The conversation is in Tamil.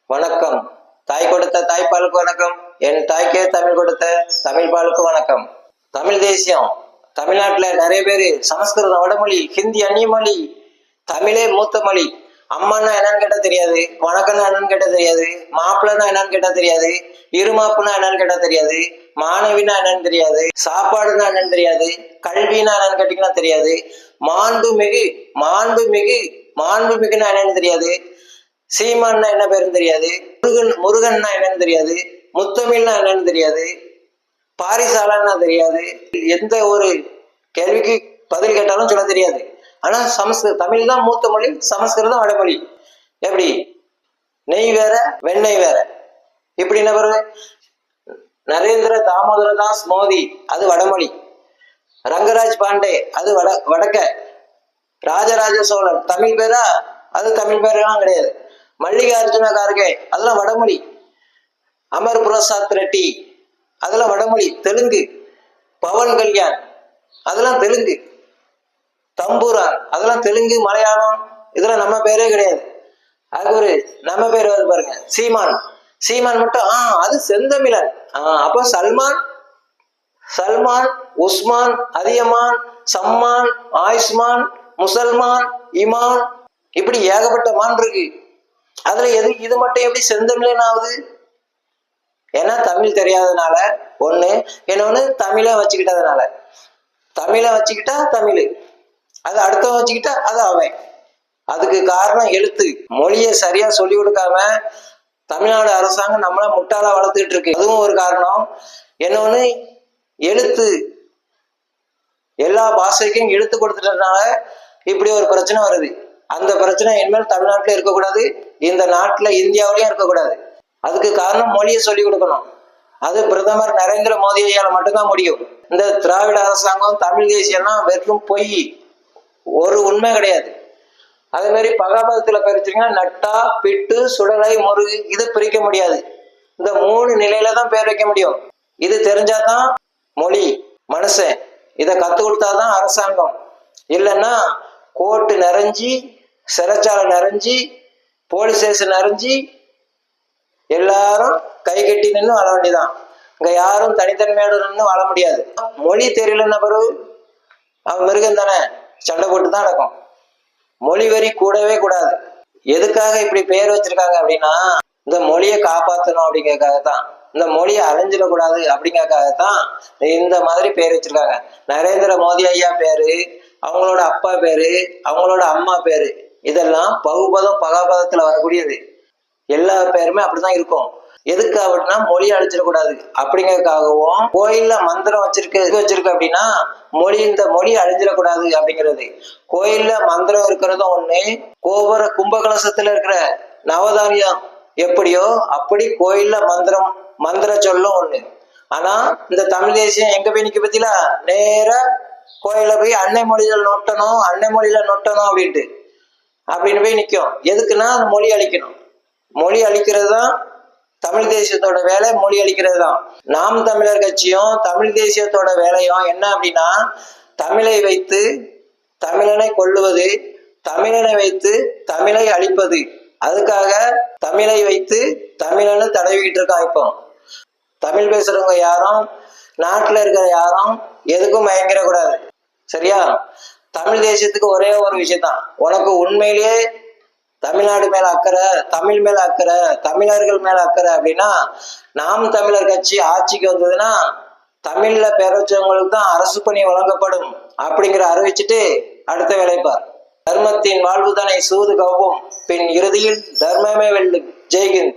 வணக்கம். தாய் கொடுத்த தாய்ப்பாலுக்கு வணக்கம். என் தாய்க்கே தமிழ் கொடுத்த தமிழ் பாலுக்கு வணக்கம். தமிழ் தேசியம். தமிழ்நாட்டுல நிறைய பேரு சமஸ்கிருதம் வடமொழி, ஹிந்தி அந்நிய மொழி, தமிழே மூத்த மொழி. அம்மான்னா என்னன்னு கேட்டா தெரியாது, வணக்கம்னா என்னன்னு கேட்டா தெரியாது, மாப்பிள்ளனா என்னன்னு கேட்டா தெரியாது, இருமாப்புனா என்னன்னு கேட்டா தெரியாது, மாணவினா என்னன்னு தெரியாது, சாப்பாடுனா என்னன்னு தெரியாது, கல்வினா என்னன்னு கேட்டீங்கன்னா தெரியாது, மாண்புமிகு மாண்புமிகு மாண்புமிகுன்னா என்னன்னு தெரியாது, சீமான்னா என்ன பேருன்னு தெரியாது, முருகன்னா என்னன்னு தெரியாது, முத்தமிழ்னா என்னன்னு தெரியாது, பாரிசாலன்னா தெரியாது. எந்த ஒரு கேள்விக்கு பதில் கேட்டாலும் சொல்ல தெரியாது. ஆனா தமிழ் தான் மூத்த மொழி, சமஸ்கிருதம் வடமொழி. எப்படி நெய் வேற வெண்ணெய் வேற. இப்படி என்ன வருது? நரேந்திர தாமோதரதாஸ் மோடி அது வடமொழி, ரங்கராஜ் பாண்டே அது வடக்க, ராஜராஜ சோழன் தமிழ் பேரா? அது தமிழ் பேரெல்லாம் கிடையாது. மல்லிகார்ஜுன கார்கே அதெல்லாம் வடமொழி. அமர் பிரசாத் ரெட்டி அதெல்லாம் வடமொழி, தெலுங்கு. பவன் கல்யாண் அதெல்லாம் தெலுங்கு. தம்பூரான் அதெல்லாம் தெலுங்கு, மலையாளம். இதெல்லாம் நம்ம பேரே கிடையாது. அது ஒரு நம்ம பேர் வருது பாருங்க, சீமான். சீமான் மட்டும் அது செந்தமிழன். அப்போ சல்மான், சல்மான், உஸ்மான், அதியமான், சம்மான், ஆயுஷ்மான், முசல்மான், இமான், இப்படி ஏகப்பட்ட மான் இருக்கு. அதுல இது மட்டும் எப்படி செந்தமிழன் ஆகுது? ஏன்னா தமிழ் தெரியாததுனால ஒண்ணு, இன்னொன்னு தமிழை வச்சுக்கிட்டதுனால. தமிழை வச்சுக்கிட்டா தமிழ், அது அடுத்தவன் வச்சுக்கிட்டா அது அவன். அதுக்கு காரணம் எழுத்து. மொழியை சரியா சொல்லி கொடுக்காம தமிழ்நாடு அரசாங்கம் நம்மள முட்டாளா வளர்த்துக்கிட்டு இருக்கு. அதுவும் ஒரு காரணம். இன்னொன்னு எழுத்து. எல்லா பாஷைக்கும் எழுத்து கொடுத்துட்டதுனால இப்படி ஒரு பிரச்சனை வருது. அந்த பிரச்சனை இனிமேல் தமிழ்நாட்டில இருக்கக்கூடாது, இந்த நாட்டுல இந்தியாவிலயும் இருக்கக்கூடாது. அதுக்கு காரணம் மொழியை சொல்லி கொடுக்கணும். அது பிரதமர் நரேந்திர மோடி ஐயால மட்டும்தான் முடியும். இந்த திராவிட அரசாங்கம் தமிழ் தேசியம்னா வெறும் பொய், ஒரு உண்மை கிடையாது. அதே மாதிரி பகாபதத்துல பிரிச்சிங்கன்னா நட்டா, பிட்டு, சுடலை, முருகு இது பிரிக்க முடியாது. இந்த 3 நிலையில தான் பேர் வைக்க முடியும். இது தெரிஞ்சாதான் மொழி. மனுஷன் இதை கத்து கொடுத்தாதான் அரசாங்கம். இல்லைன்னா கோர்ட்டு நிறைஞ்சி, சிறைச்சாலை நிறைஞ்சி, போலீஸ் ஸ்டேஷன் நிறைஞ்சி எல்லாரும் கை கட்டி நின்று வாழ வேண்டியதான். இங்க யாரும் தனித்தன்மையோட நின்று வாழ முடியாது. மொழி தெரியலன்னா பிறகு அவன் மிருகம் தானே, சண்டை போட்டு தான் நடக்கும். மொழி வரி கூடவே கூடாது. எதுக்காக இப்படி பேர் வச்சிருக்காங்க அப்படின்னா, இந்த மொழியை காப்பாற்றணும் அப்படிங்கிறதுக்காகத்தான், இந்த மொழியை அழிஞ்சிடக்கூடாது அப்படிங்கிறதுக்காகத்தான் இந்த மாதிரி பேர் வச்சிருக்காங்க. நரேந்திர மோடி ஐயா பேரு, அவங்களோட அப்பா பேரு, அவங்களோட அம்மா பேரு, இதெல்லாம் பகுபதம் பகாபதத்துல வரக்கூடியது. எல்லா பேருமே அப்படிதான் இருக்கும். எதுக்கு அப்படின்னா மொழி அழிச்சிடக்கூடாது அப்படிங்கிறதுக்காகவும், கோயில்ல மந்திரம் வச்சிருக்கு அப்படின்னா இந்த மொழி அழிஞ்சிடக்கூடாது அப்படிங்கிறது. கோயில்ல மந்திரம் இருக்கிறதும் ஒண்ணு, கும்பகலசத்துல இருக்கிற நவதானியம் எப்படியோ அப்படி கோயில்ல மந்திர சொல்லும் ஒண்ணு. ஆனா இந்த தமிழ் தேசியம் எங்க போய் நிக்க பத்தில, நேரா கோயில போய் அன்னை மொழியில நொட்டணும் அப்படின்னு போய் நிற்கும். எதுக்குன்னா அந்த மொழி அழிக்கணும். மொழி அழிக்கிறது தான் தமிழ் தேசியத்தோட வேலை, மொழி அழிக்கிறது தான். நாம் தமிழர் கட்சியும் தமிழ் தேசியத்தோட வேலையும் என்ன அப்படின்னா, தமிழை வைத்து தமிழனை கொல்லுவது, தமிழனை வைத்து தமிழை அழிப்பது. அதுக்காக தமிழை வைத்து தமிழனை தடவிக்கிட்டு இருக்கான். இப்போ தமிழ் பேசுறவங்க யாரும், நாட்டுல இருக்கிற யாரும் எதுக்கும் மயங்கிடக்கூடாது. சரியா? தமிழ் தேசியத்துக்கு ஒரே ஒரு விஷயத்தான், உனக்கு உண்மையிலேயே தமிழ்நாடு மேல அக்கறை, தமிழ் மேல அக்கறை, தமிழர்கள் மேல அக்கறை அப்படின்னா, நாம் தமிழர் கட்சி ஆட்சிக்கு வந்ததுன்னா தமிழ்ல பேர வச்சவங்களுக்கு தான் அரசு பணி வழங்கப்படும் அப்படிங்கிற அறிவிச்சுட்டு அடுத்த வேலைப்பார். தர்மத்தின் வாழ்வுதனை சூது கௌபம், பின் இறுதியில் தர்மமே வெல்லும். ஜெய்ஹிந்த்.